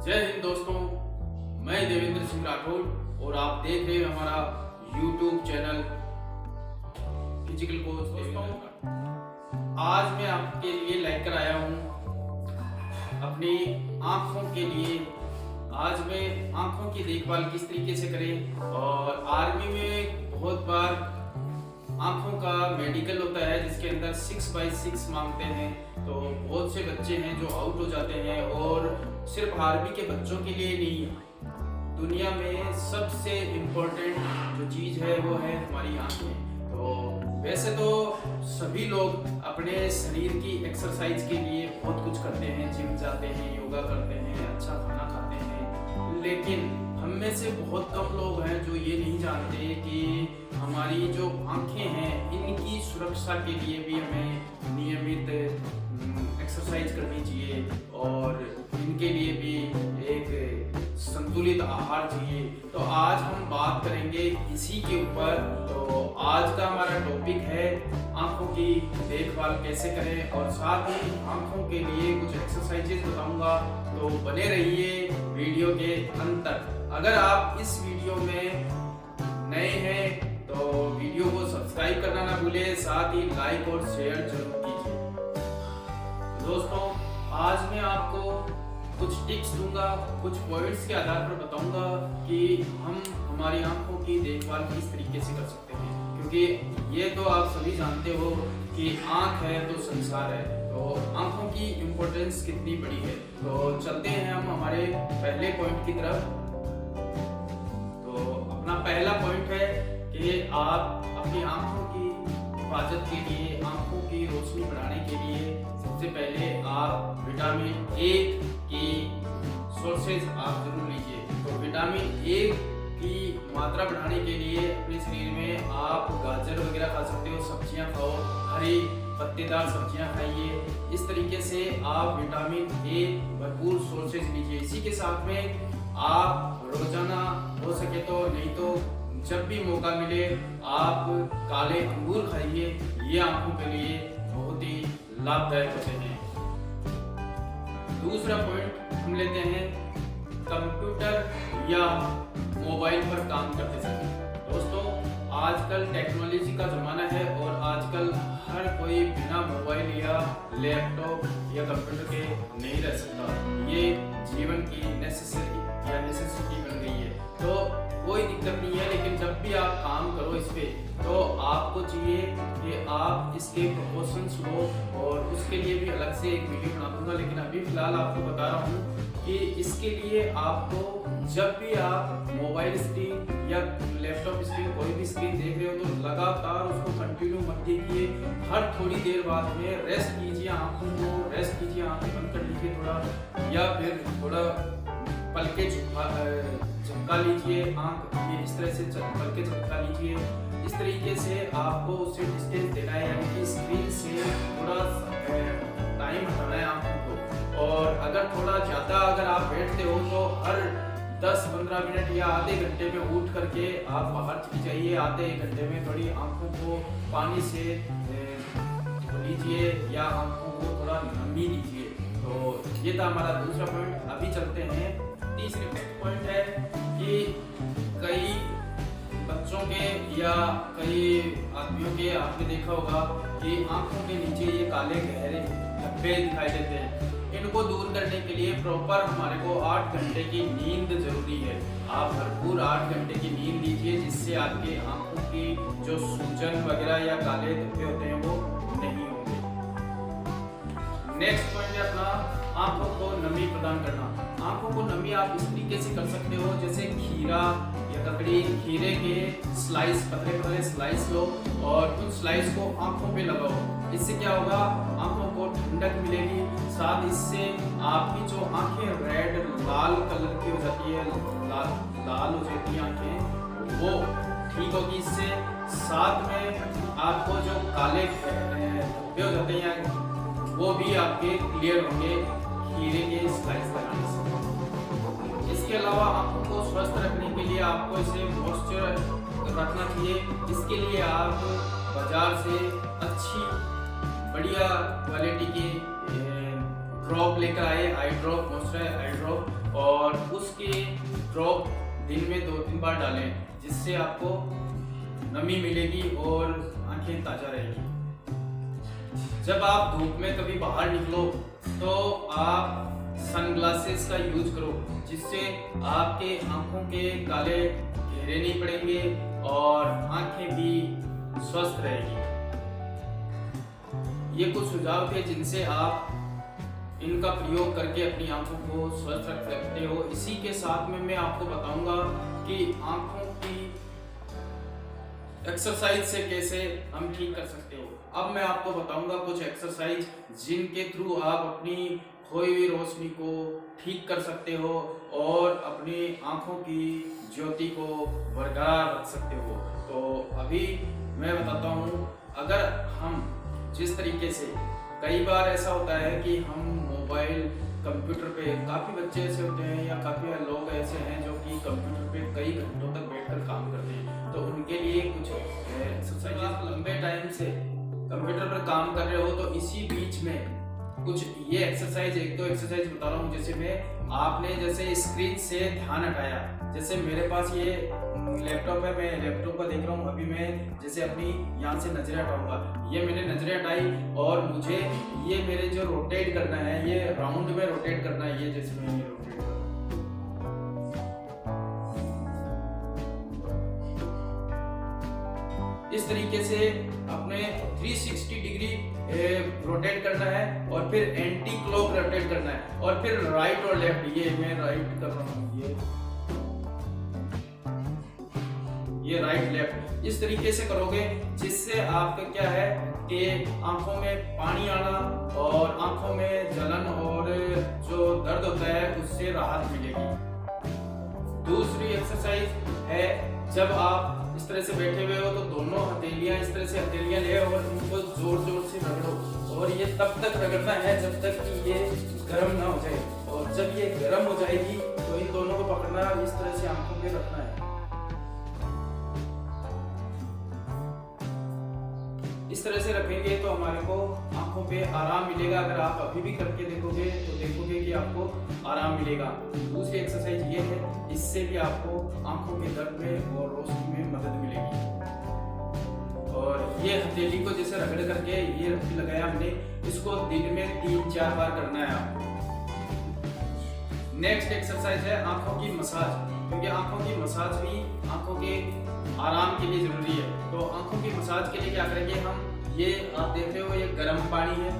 जय हिंद दोस्तों, मैं देवेंद्र सिंह राठौड़ और आप देख रहे हैं हमारा YouTube चैनल फिजिकल कोच। दोस्तों, आज मैं आपके लिए लेकर आया हूँ अपनी आँखों के लिए। आज मैं आँखों की देखभाल किस तरीके से करें। और आर्मी में बहुत बार आँखों का मेडिकल होता है जिसके अंदर 6x6 मांगते हैं, तो बहुत से बच्चे हैं जो आउट हो जाते हैं। और सिर्फ आर्मी के बच्चों के लिए नहीं, दुनिया में सबसे इम्पोर्टेंट जो चीज़ है वो है हमारी आँखें। तो वैसे तो सभी लोग अपने शरीर की एक्सरसाइज के लिए बहुत कुछ करते हैं, जिम जाते हैं, योगा करते हैं, अच्छा खाना खाते हैं, लेकिन हम में से बहुत कम लोग हैं जो ये नहीं जानते कि हमारी जो आँखें हैं इनकी सुरक्षा के लिए भी हमें नियमित एक्सरसाइज करनी चाहिए और इनके लिए भी एक संतुलित आहार चाहिए। तो आज हम बात करेंगे इसी के ऊपर। तो आज का हमारा टॉपिक है आँखों की देखभाल कैसे करें, और साथ ही आँखों के लिए कुछ एक्सरसाइजेज बताऊंगा, तो बने रहिए वीडियो के अंत तक। अगर आप इस वीडियो में नए हैं तो वीडियो को सब्सक्राइब करना ना भूलें, साथ ही लाइक और शेयर जरूर कीजिए। दोस्तों, आज मैं आपको कुछ टिप्स दूंगा, कुछ पॉइंट्स के आधार पर बताऊंगा कि हम हमारी आंखों की देखभाल किस तरीके से कर सकते हैं, क्योंकि ये तो आप सभी जानते हो कि आंख है तो संसार है, तो आंखों की इम्पोर्टेंस कितनी बड़ी है। तो चलते हैं हम हमारे पहले पॉइंट की तरफ। तो अपना पहला पॉइंट है कि आप अपनी आंखों की हिफाजत के लिए, आंखों की रोशनी बढ़ाने के लिए सबसे पहले आप विटामिन ए की सोर्सेज आप जरूर लीजिए। तो विटामिन ए की मात्रा बढ़ाने के लिए अपने शरीर में आप गाजर वगैरह खा सकते हो, सब्जियां खाओ, हरी पत्तेदार सब्जियां खाइए। इस तरीके से आप विटामिन ए भरपूर सोर्सेज लीजिए। इसी के साथ में आप रोजाना हो सके तो, नहीं तो जब भी मौका मिले आप काले अंगूर खाइए। ये आंखों के लिए बहुत ही लाभदायक होते हैं। दूसरा पॉइंट हम लेते हैं कंप्यूटर या मोबाइल पर काम करते समय। दोस्तों, आजकल टेक्नोलॉजी का जमाना है और आजकल हर कोई बिना मोबाइल या लैपटॉप या कंप्यूटर के नहीं रह सकता। ये जीवन की नेसेसिटी बन गई है, तो कोई दिक्कत नहीं है। लेकिन जब भी आप काम करो इस पे, तो आपको चाहिए कि आप इसके प्रिकॉशंस लो, और उसके लिए भी अलग से एक वीडियो बना दूंगा। लेकिन अभी फिलहाल आपको बता रहा हूँ कि इसके लिए आपको जब भी आप मोबाइल स्क्रीन या लैपटॉप स्क्रीन, कोई भी स्क्रीन देख रहे हो, तो लगातार उसको कंटिन्यू मत देखिए। हर थोड़ी देर बाद में रेस्ट कीजिए, आंखों को रेस्ट कीजिए, आंखें बंद कर लीजिए थोड़ा, या फिर थोड़ा पलके झपका लीजिए आंख, ये इस तरह से पलके झपका लीजिए। इस तरीके से आपको उससे डिस्टेंस देना है, यानी कि स्क्रीन से थोड़ा टाइम हटाना है आंखों को। और अगर थोड़ा ज़्यादा अगर आप बैठते हो तो हर 10-15 मिनट या आधे घंटे में उठ करके आप बाहर चली जाइए। आधे एक घंटे में थोड़ी आंखों को पानी से धो लीजिए या आंखों को थोड़ा नमी दीजिए। तो ये था हमारा दूसरा पॉइंट। अभी चलते हैं तीसरे पॉइंट है कि कई बच्चों के या कई आदमियों के आपने देखा होगा कि आंखों के नीचे ये काले गहरे धब्बे दिखाई देते हैं। इनको दूर करने के लिए प्रॉपर हमारे को 8 घंटे की नींद जरूरी है। आप भरपूर 8 घंटे की नींद लीजिए, जिससे आपके आंखों की जो सूजन वगैरह या काले धब्बे होते हैं वो नहीं होंगे। नेक्स्ट पॉइंट है अपना आंखों को नमी प्रदान करना। आंखों को नमी आप इस तरीके से कर सकते हो, जैसे खीरा या ककड़ी, खीरे के स्लाइस, पतले पतले स्लाइस लो और उन स्लाइस को आंखों पे लगाओ। इससे क्या होगा, आंखों को ठंडक मिलेगी, साथ इससे आपकी जो आंखें रेड लाल कलर की हो जाती है, लाल हो जाती है आंखें, वो ठीक होगी इससे। साथ में आपको जो काले धब्बे हो जाते हैं वो भी आपके क्लियर होंगे खीरे के स्लाइस लगाने से। इसके अलावा आंखों को स्वस्थ रखने के लिए आपको इसे मॉइस्चर रखना चाहिए। इसके लिए आप बाजार से अच्छी बढ़िया क्वालिटी के ड्रॉप लेकर आए, आई ड्रॉप, मॉइस्चराइजर आई ड्रॉप, और उसके ड्रॉप दिन में 2-3 बार डालें, जिससे आपको नमी मिलेगी और आंखें ताजा रहेगी। जब आप धूप में कभी बाहर निकलो तो आप सनग्लासेस का यूज करो, जिससे आपके आंखों के काले घेरे नहीं पड़ेंगे और आंखें भी स्वस्थ रहेगी। ये कुछ सुझाव थे जिनसे आप इनका प्रयोग करके अपनी आंखों को स्वस्थ रख सकते हो। इसी के साथ में मैं आपको बताऊंगा कि आंखों की एक्सरसाइज से कैसे हम ठीक कर सकते हो। अब मैं आपको बताऊंगा कुछ एक्सरसाइज जिनके थ्रू आप अपनी खोई हुई रोशनी को ठीक कर सकते हो और अपनी आंखों की ज्योति को बरकरार रख सकते हो। तो अभी मैं बताता हूँ, अगर हम जिस तरीके से, कई बार ऐसा होता है कि हम मोबाइल कंप्यूटर पे, काफ़ी बच्चे ऐसे होते हैं या काफ़ी लोग ऐसे हैं जो कि कंप्यूटर पे कई घंटों तक बैठकर काम करते हैं, तो उनके लिए कुछ एक्सरसाइज। आप लंबे टाइम से कंप्यूटर पर काम कर रहे हो तो इसी बीच में कुछ ये एक्सरसाइज, 1-2 एक्सरसाइज बता रहा हूँ। जैसे मैं, आपने जैसे स्क्रीन से ध्यान हटाया, जैसे मेरे पास ये लैपटॉप है, मैं लैपटॉप का देख रहा हूँ, अभी मैं जैसे अपनी यहाँ से नजरें हटाऊंगा, ये मैंने नजरें हटाई और मुझे ये मेरे जो रोटेट करना है, ये राउंड में रोटेट करना है, ये जैसे मैं ये रोटेट कर, इस तरीके से अपने 360 डिग्री रोटेट करना है और फिर एंटी क्लॉक रोटेट करना है और फिर राइट और लेफ्ट, ये मैं राइट कर रहा हूँ, ये राइट लेफ्ट, इस तरीके से करोगे, जिससे आपका क्या है कि आंखों में पानी आना और आंखों में जलन और जो दर्द होता है उससे राहत मिलेगी। दूसरी एक्सरसाइज है, जब आप इस तरह से बैठे हुए हो तो दोनों हथेलियां, इस तरह से हथेलियां ले और उनको जोर जोर से रगड़ो, और ये तब तक रगड़ना है जब तक कि ये गर्म ना हो जाए, और जब ये गर्म हो जाएगी तो इन दोनों को पकड़ना, इस तरह से आंखों पे रखना है। इस तरह से रखेंगे तो हमारे को आंखों पे आराम मिलेगा। अगर आप अभी भी करके देखोगे तो देखोगे कि आपको आराम मिलेगा। दूसरी एक्सरसाइज ये है, इससे भी आपको आंखों के दर्द में और रोशनी में मदद मिलेगी। और ये हथेली को जैसे रगड़ करके ये रस्सी लगाया हमने, इसको दिन में 3-4 बार करना है आपको। नेक्स्ट एक्सरसाइज है आंखों की मसाज, क्योंकि आंखों की मसाज भी आंखों के आराम के लिए जरूरी है। तो आंखों की मसाज के लिए क्या करेंगे हम, ये आप देख रहे हो ये गर्म पानी है,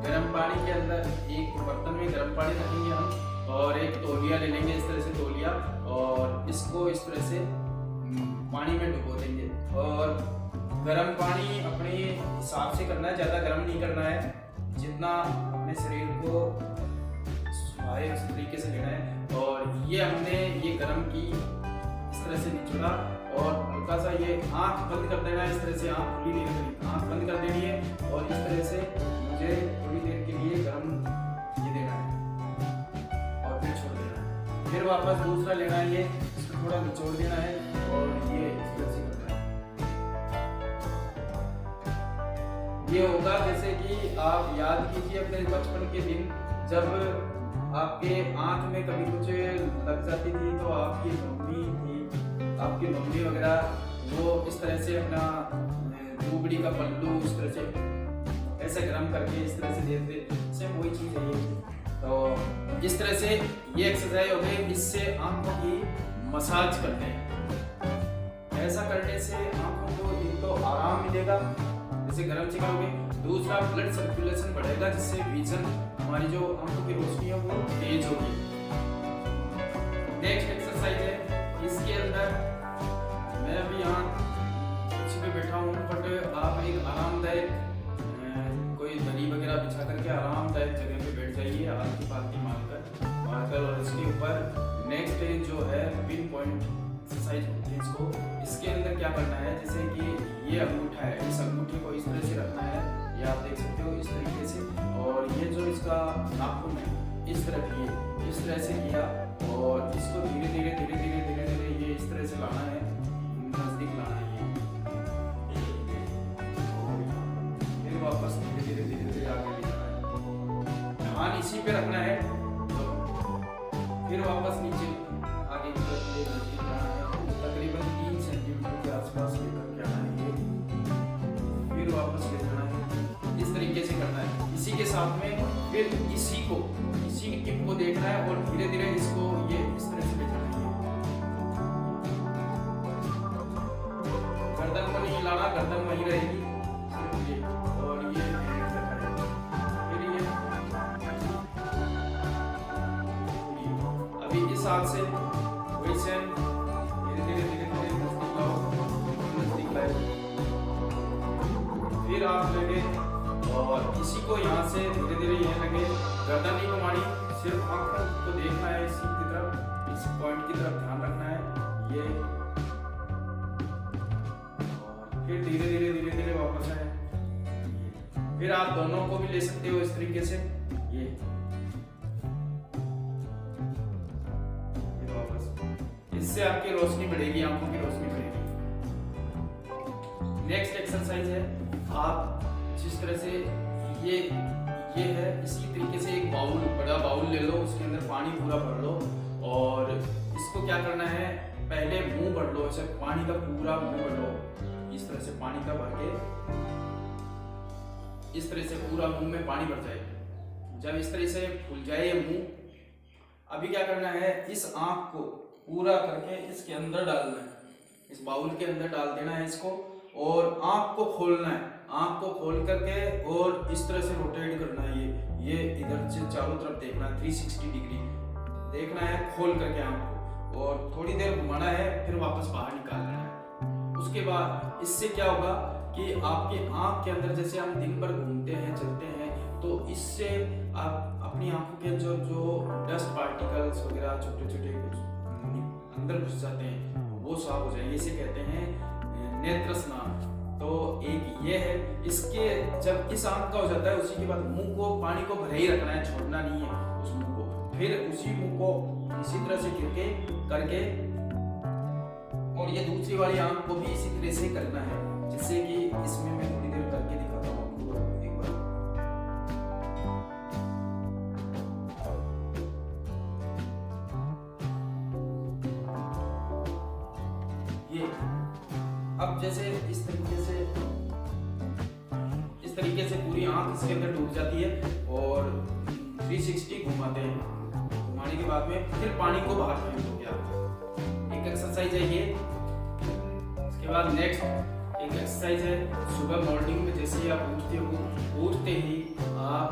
गर्म पानी के अंदर एक बर्तन में गर्म पानी रखेंगे हम और एक तौलिया ले लेंगे, इस तरह से तौलिया, और इसको इस तरह से पानी में डुबो देंगे। और गर्म पानी अपने हिसाब से करना है, ज़्यादा गर्म नहीं करना है, जितना अपने शरीर को सुहाए उस तरीके से लेना है। और ये हमने ये गर्म की इस तरह से निचोड़ा और हल्का सा ये आंख बंद कर देना है, इस तरह से आंख खुली नहीं रखनी, आंख बंद कर देनी है और इस तरह से मुझे थोड़ी देर के लिए गर्म ये देना है और फिर छोड़ देना है। फिर वापस दूसरा लेना है, ये इसको थोड़ा निचोड़ देना है और ये इस तरह से करना है। ये होगा जैसे कि आप याद कीजिए अपने बचपन के दिन, जब आपके आंख में कभी कुछ लग जाती थी तो आपकी मम्मी वगैरह वो इस तरह से अपना लुगड़ी का पल्लू इस तरह से ऐसे गर्म करके इस तरह से देते, सेम वही चीज़ है ये। तो इस तरह से ये एक्सरसाइज हो गई, इससे आंखों की मसाज करते हैं। ऐसा करने से आंखों को एक तो आराम मिलेगा, जैसे गर्म से करोगे, दूसरा ब्लड सर्कुलेशन बढ़ेगा, जिससे विजन, हमारी जो आंखों की रोशनी है वो तेज होगी। नेक्स्ट एक्सरसाइज है, इसके अंदर मैं अभी यहाँ कुर्सी पे बैठा हूँ, बट आप एक आरामदायक कोई दरी वगैरह बिछा करके आरामदायक जगह पे बैठ जाइए, आलती पालती मारकर, और इसके ऊपर नेक्स्ट जो है पिन पॉइंट एक्सरसाइज होती है इसको। इसके अंदर क्या करना है, जैसे कि ये अंगूठा है, इस अंगूठे को इस तरह से रखना है, ये आप देख सकते हो इस तरीके से, और ये जो इसका नाखून है इस तरह किए, इस तरह से किया और इसको धीरे धीरे धीरे धीरे धीरे धीरे ये इस तरह से लाना है, नजदीक लाना है ये, फिर वापस धीरे धीरे धीरे धीरे आगे ले जाना है। ध्यान इसी पे रखना फिर वापस नीचे आगे की तरफ ये लेके जाना है, तकरीबन 3 सेंटीमीटर के आसपास लेकर के आना है ये, फिर वापस ले जाना है। इस तरीके से करना है। इसी के साथ में फिर इसी टिप को देखना है और धीरे धीरे इसको ये इस तरह से ले जाना है। गर्दन को नहीं हिलाना, गर्दन वहीं रहेगी ये, और ये फिर ये अभी इस हाथ से वही सेम धीरे धीरे नजदीक लाओ, फिर आप लगे और इसी को यहाँ से धीरे धीरे यहाँ लगे। गर्दन नहीं घुमानी, सिर्फ आंखों को देखना है इसी की तरफ, इस पॉइंट की तरफ ध्यान रखना है ये, और फिर धीरे धीरे वापस आए। फिर आप दोनों को भी ले सकते हो इस तरीके से ये वापस। इससे आपकी रोशनी बढ़ेगी, आंखों की रोशनी बढ़ेगी। नेक्स्ट एक्सरसाइज है, आप जिस तरह से ये है, इसी तरीके से एक बड़ा बाउल ले लो, उसके अंदर पानी पूरा भर लो और इसको क्या करना है, पहले मुंह भर लो, ऐसे पानी का पूरा मुंह भर लो, इस तरह से पानी का भर के इस तरह से पूरा मुंह में पानी भर जाए। जब इस तरह से फूल जाए ये मुंह, अभी क्या करना है, इस आंख को पूरा करके इसके अंदर डालना है, इस बाउल के अंदर डाल देना है इसको, और आंख को खोलना है, आंख को खोल करके और इस तरह से रोटेट करना है, ये इधर से चारों तरफ देखना है, 360 डिग्री देखना है खोल करके आंख को, और थोड़ी देर घुमाना है, फिर वापस बाहर निकाल लेना है। उसके बाद इससे क्या होगा कि आपकी आंख के अंदर, जैसे हम दिन भर घूमते हैं चलते हैं, तो इससे आप अपनी आंखों के जो डस्ट पार्टिकल्स वगैरह छोटे छोटे अंदर घुस जाते हैं, वो साफ हो जाएंगे। इसे कहते हैं नेत्र स्नान। तो एक ये है, इसके जब इस आंख का हो जाता है, उसी के बाद मुंह को पानी को भरे ही रखना है, छोड़ना नहीं है उस मुंह को। फिर उसी मुंह को इसी तरह से करके और ये दूसरी वाली आंख को भी इसी तरह से करना है, जिससे कि इसमें मैं थोड़ी देर करके दिखाता हूँ आपको एक बार। ये अब जैसे इस तरीके से पूरी आंख इसके अंदर डूब जाती है और 360 घुमाते हैं। घुमाने के बाद में फिर पानी को बाहर फेंक दो। क्या एक एक्सरसाइज है ये। इसके बाद नेक्स्ट एक एक्सरसाइज है, सुबह मॉर्निंग में जैसे ही आप उठते ही आप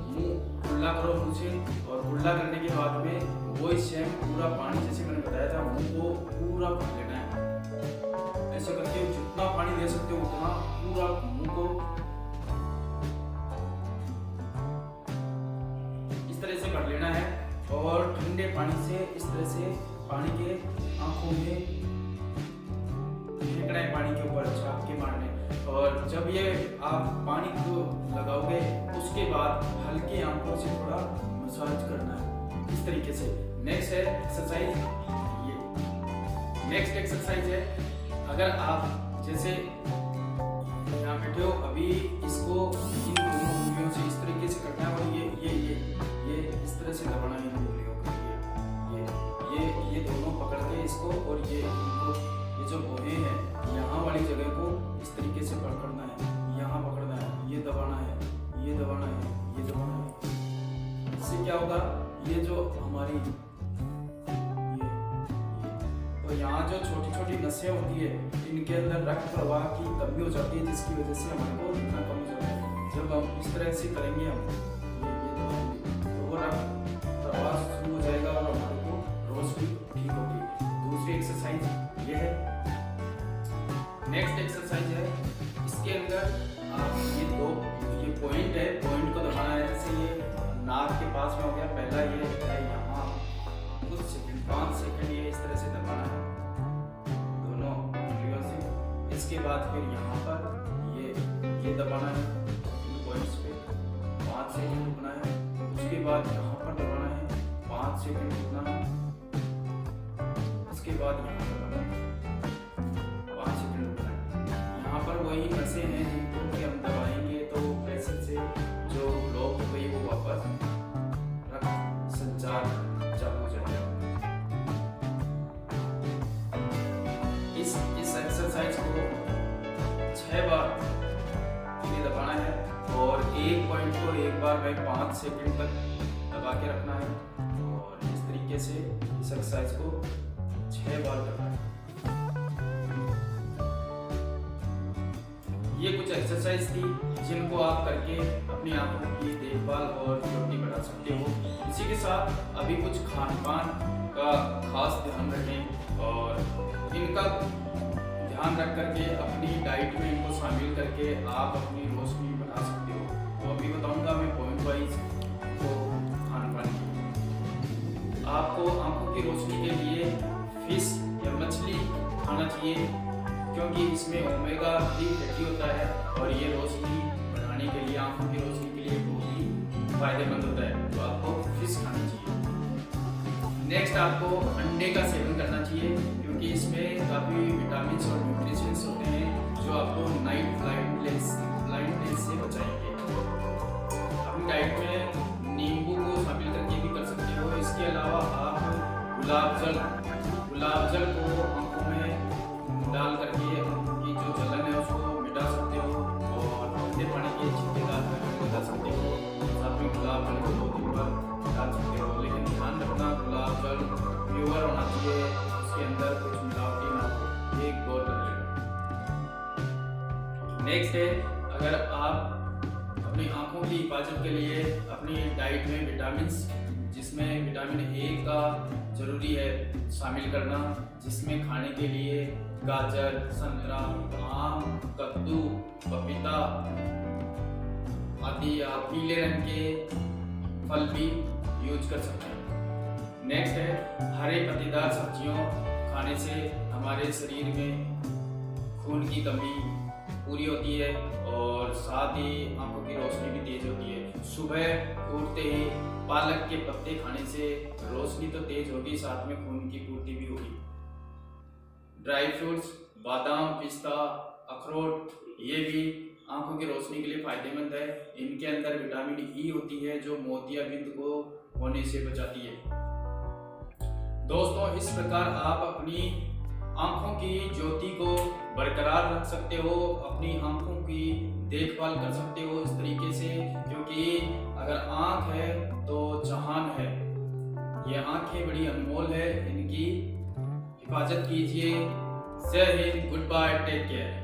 मुंह कुल्ला करो मुंह से, और कुल्ला करने के बाद में वो सेम पूरा पानी, जैसे मैंने बताया था, मुंह को पूरा भर लेना है। ऐसे करके जितना पानी दे सकते हो उतना पूरा मुंह को इस तरह से भर लेना है, और ठंडे पानी से इस तरह से पानी के आंखों में फेंकना है, पानी के ऊपर छाप के मारने। और जब ये आप पानी को लगाओगे, उसके बाद हल्की आंखों से थोड़ा मसाज करना है इस तरीके से। नेक्स्ट है एक्सरसाइज ये। नेक्स्ट एक्सरसाइज है, अगर आप जैसे यहाँ बैठे हो, अभी इसको इन दोनों उंगलियों से इस तरीके से करना है, और ये इस तरह से दबाना है इन उंगलियों को, ये दोनों पकड़ के इसको, और ये जो भौहें हैं यहाँ वाली जगह को इस तरीके से पकड़ना है, यहाँ पकड़ना है, ये दबाना है, ये दबाना है, ये दबाना है। इससे क्या होगा, ये जो हमारी तो यहाँ जो छोटी छोटी नसें होती है, इनके अंदर रक्त प्रवाह की कमी हो जाती है, जिसकी वजह से हमारे को इतना कम हो जाता है। जब हम इस तरह से करेंगे, हम तो वो रक्त प्रवाह शुरू हो जाएगा और हमारे को रोशनी ठीक होगी। दूसरी एक्सरसाइज ये है। नेक्स्ट एक्सरसाइज है, इसके अंदर आप ये पॉइंट है, पॉइंट को दबाना है। जैसे ये नाक के पास में हो गया, पहला ये है यहाँ कुछ सेकंड, 5 सेकंड ये इस तरह से दबाना है दोनों उंगलियों से। इसके बाद फिर यहाँ पर ये दबाना है पॉइंट्स पे, 5 सेकंड रुकना है। उसके बाद यहाँ पर दबाना है, 5 सेकंड रुकना है। उसके बाद यहाँ पर दबाना है, 5 सेकंड रुकना है। यहाँ पर वही नसें हैं जिनको कि हम दबाएंगे तो प्रेशर से जो ब्लॉक हो गई वो वापस रक्त संचार चालू हो 6 बार ये दबाना है और एक पॉइंट को एक बार में 5 सेकंड तक दबा के रखना है और इस तरीके से इस एक्सरसाइज को 6 बार करना है। ये कुछ एक्सरसाइज थी जिनको आप करके अपनी आंखों की देखभाल और ज्योति बढ़ा सकते हो। इसी के साथ अभी कुछ खान पान का खास ध्यान रखें और इनका ध्यान रख करके अपनी डाइट में इनको शामिल करके आप अपनी रोशनी बढ़ा सकते हो। तो अभी बताऊंगा मैं पॉइंट वाइज तो खान पान की। आपको आंखों की रोशनी के लिए फिश या मछली खाना चाहिए क्योंकि इसमें ओमेगा 3 फैटी होता है और ये रोशनी बढ़ाने के लिए, आंखों की रोशनी के लिए बहुत ही फायदेमंद होता है। तो आपको फिश खानी चाहिए। नेक्स्ट आपको अंडे का सेवन करना चाहिए क्योंकि इसमें काफ़ी विटामिन और न्यूट्रिशंस होते हैं जो आपको नाइट ब्लाइंडनेस से बचाएंगे। अपनी डाइट में नींबू को शामिल करके भी कर सकते हो। इसके अलावा आप गुलाब जल को आंखों में डाल करके उनकी जो जलन है उसको मिटा सकते हो और ठंडे पानी के छिटकेदार मिटा सकते हो। साथ में गुलाब जल को 2 दिन पर डाल सकते हो, लेकिन ध्यान रखना गुलाब जल प्योर होना चाहिए, उसके अंदर कुछ मिलावटी ना हो। एक गौर कर लेना। नेक्स्ट है, अगर आप अपनी आंखों की हिफाजत के लिए अपनी डाइट में विटामिन्स, जिसमें विटामिन ए का जरूरी है शामिल करना, जिसमें खाने के लिए गाजर, संतरा, आम, कद्दू, पपीता आदि आप पीले रंग के फल भी यूज कर सकते हैं। नेक्स्ट है, हरे पत्तेदार सब्जियों खाने से हमारे शरीर में खून की कमी पूरी होती है और साथ ही आंखों की रोशनी भी तेज होती है। सुबह उठते ही पालक के पत्ते खाने से रोशनी तो तेज होगी, साथ में खून की पूर्ति भी होगी। ड्राई फ्रूट्स, बादाम, पिस्ता, अखरोट, ये भी आंखों की रोशनी के लिए फायदेमंद है। इनके अंदर विटामिन ई होती है जो मोतियाबिंद को होने से बचाती है। दोस्तों, इस प्रकार आप अपनी आंखों की ज्योति को बरकरार रख सकते हो, अपनी आंखों की देखभाल कर सकते हो इस तरीके से, क्योंकि अगर आंख है तो जहान है। ये आंखें बड़ी अनमोल है, इनकी हिफाजत कीजिए। जय हिंद, गुड बाय, टेक केयर।